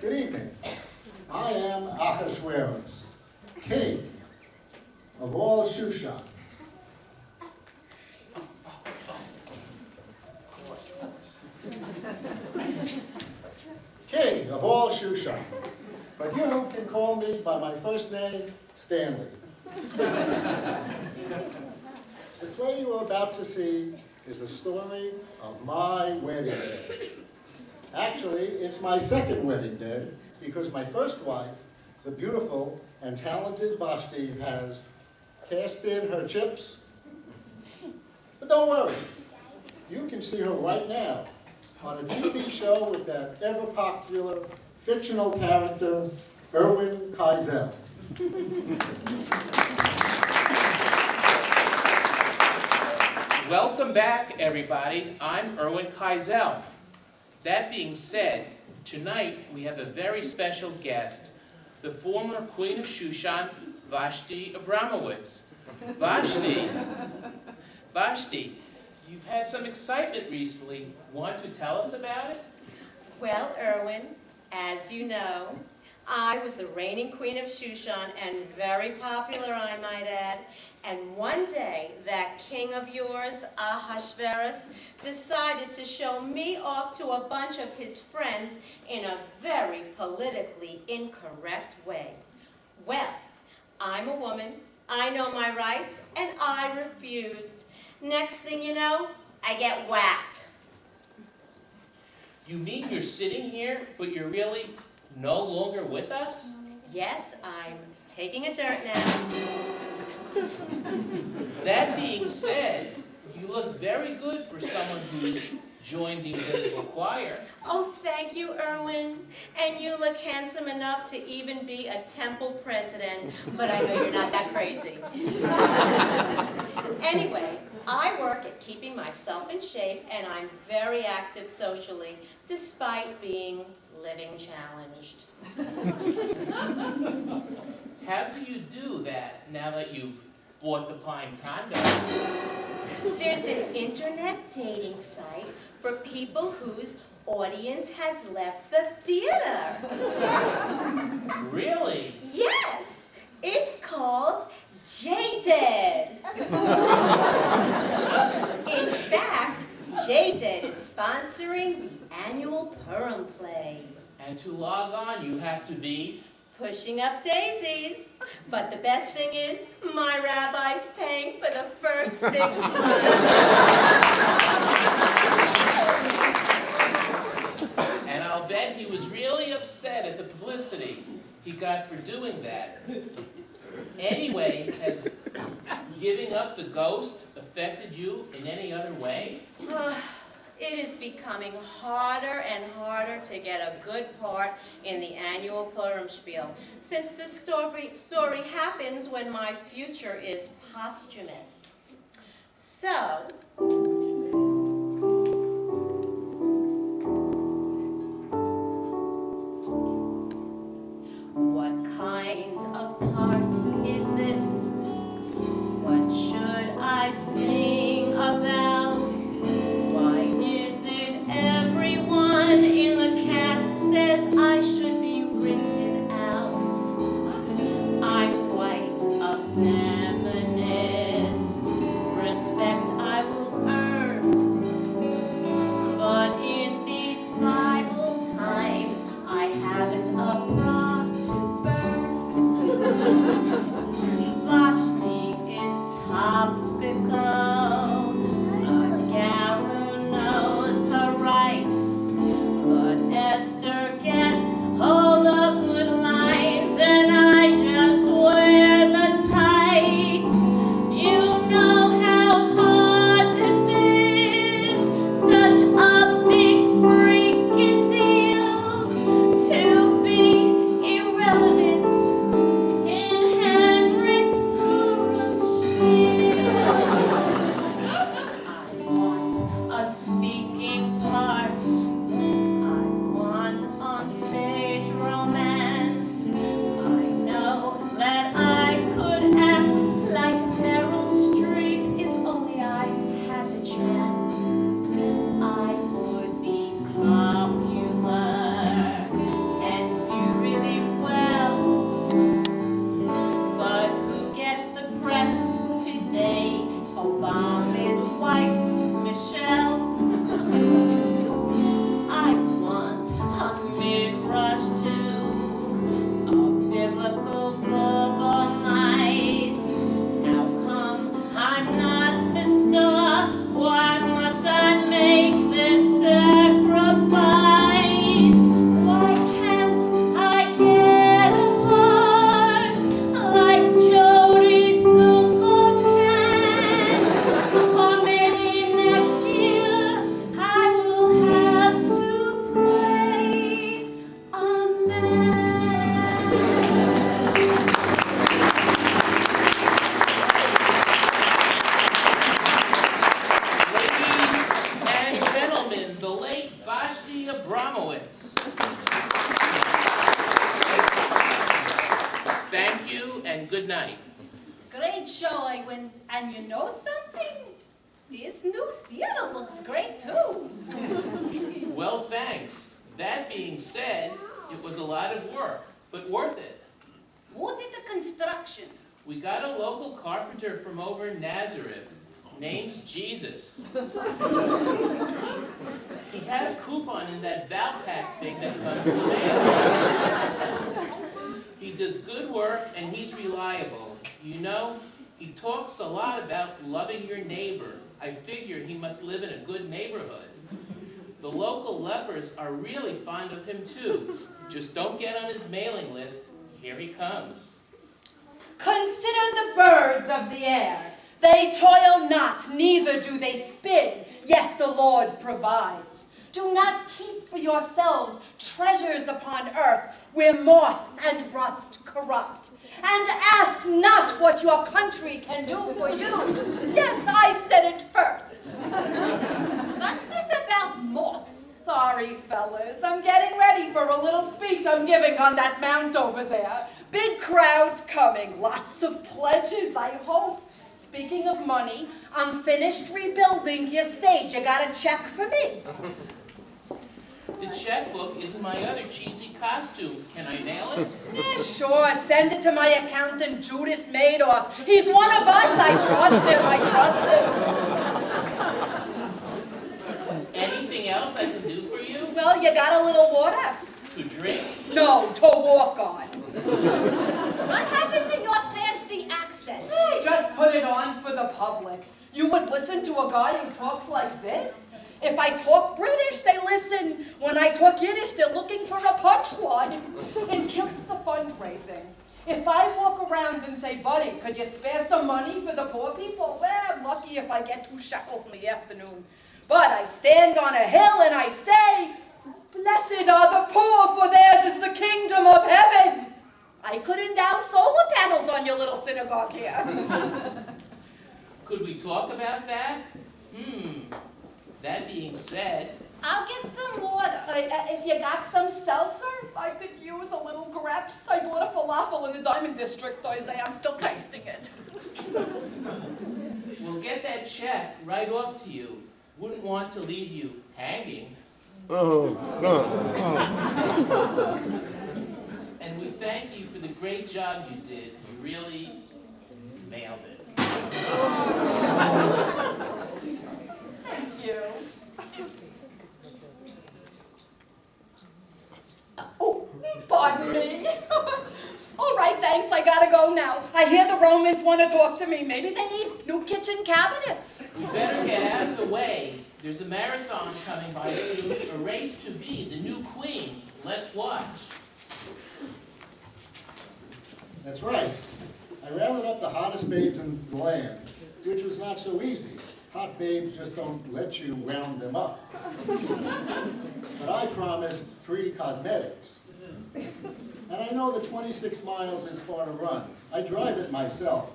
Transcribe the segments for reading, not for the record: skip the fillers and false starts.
Good evening. I am Ahasuerus, king of all Shushan. King of all Shushan. But you can call me by my first name, Stanley. The play you are about to see is the story of my wedding day. Actually, it's my second wedding day because my first wife, the beautiful and talented Vashti, has cashed in her chips. But don't worry, you can see her right now on a TV show with that ever-popular fictional character, Erwin Keisel. Welcome back, everybody. I'm Erwin Keisel. That being said, tonight we have a very special guest, the former Queen of Shushan, Vashti Abramowitz. Vashti, you've had some excitement recently. Want to tell us about it? Well, Erwin, as you know, I was the reigning queen of Shushan and very popular, I might add. And one day, that king of yours, Ahasuerus, decided to show me off to a bunch of his friends in a very politically incorrect way. Well, I'm a woman, I know my rights, and I refused. Next thing you know, I get whacked. You mean you're sitting here, but you're really no longer with us? Yes, I'm taking a dirt nap. That being said, you look very good for someone who's joined the invisible choir. Oh, thank you, Erwin. And you look handsome enough to even be a temple president, but I know you're not that crazy. Anyway, I work at keeping myself in shape, and I'm very active socially, despite being living challenged. How do you do that now that you've bought the Pine condo? There's an internet dating site for people whose audience has left the theater. Really? Yes, it's called Jaded. In fact, Jaded is sponsoring the annual Purim play. And to log on, you have to be... Pushing up daisies. But the best thing is, my rabbi's paying for the first 6 months. And I'll bet he was really upset at the publicity he got for doing that. Anyway, has giving up the ghost affected you in any other way? It is becoming harder and harder to get a good part in the annual Purim spiel, since the story happens when my future is posthumous. So, what kind of part is this? What should I sing about? Why is it everyone in the cast says I should be written out? I'm quite a feminist. Respect I will Good night. Great show, Edwin. And you know something? This new theater looks great too. Well, thanks. That being said, it was a lot of work, but worth it. Who did the construction? We got a local carpenter from over in Nazareth. Name's Jesus. He had a coupon in that Valpak thing that comes in the mail. He does good work and he's reliable. You know, he talks a lot about loving your neighbor. I figured he must live in a good neighborhood. The local lepers are really fond of him too. Just don't get on his mailing list. Here he comes. Consider the birds of the air. They toil not, neither do they spin, yet the Lord provides. Do not keep for yourselves treasures upon earth, where moth and rust corrupt. And ask not what your country can do for you. Yes, I said it first. What's this about moths? Sorry, fellas. I'm getting ready for a little speech I'm giving on that mount over there. Big crowd coming. Lots of pledges, I hope. Speaking of money, I'm finished rebuilding your stage. You got a check for me? The checkbook is in my other cheesy costume. Can I mail it? Sure. Send it to my accountant, Judas Madoff. He's one of us. I trust him. Anything else I can do for you? Well, you got a little water? To drink? No, to walk on. What happened to your fancy accent? I just put it on for the public. You would listen to a guy who talks like this? If I talk British, they listen. When I talk Yiddish, they're looking for a punchline. It kills the fundraising. If I walk around and say, buddy, could you spare some money for the poor people? Well, I'm lucky if I get 2 shekels in the afternoon. But I stand on a hill and I say, blessed are the poor, for theirs is the kingdom of heaven. I could endow solar panels on your little synagogue here. Could we talk about that? That being said, I'll get some water. If you got some seltzer, I could use a little grapes. I bought a falafel in the Diamond District Thursday. I'm still tasting it. we'll get that check right off to you. Wouldn't want to leave you hanging. And we thank you for the great job you did. You really nailed it. Thank you. Oh, pardon me. All right, thanks. I gotta go now. I hear the Romans want to talk to me. Maybe they need new kitchen cabinets. You better get out of the way. There's a marathon coming by soon, a race to be the new queen. Let's watch. That's right. I rounded up the hottest babes in the land, which was not so easy. Hot babes just don't let you round them up. But I promised free cosmetics. And I know that 26 miles is far to run. I drive it myself.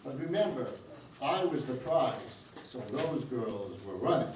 But remember, I was the prize, so those girls were running.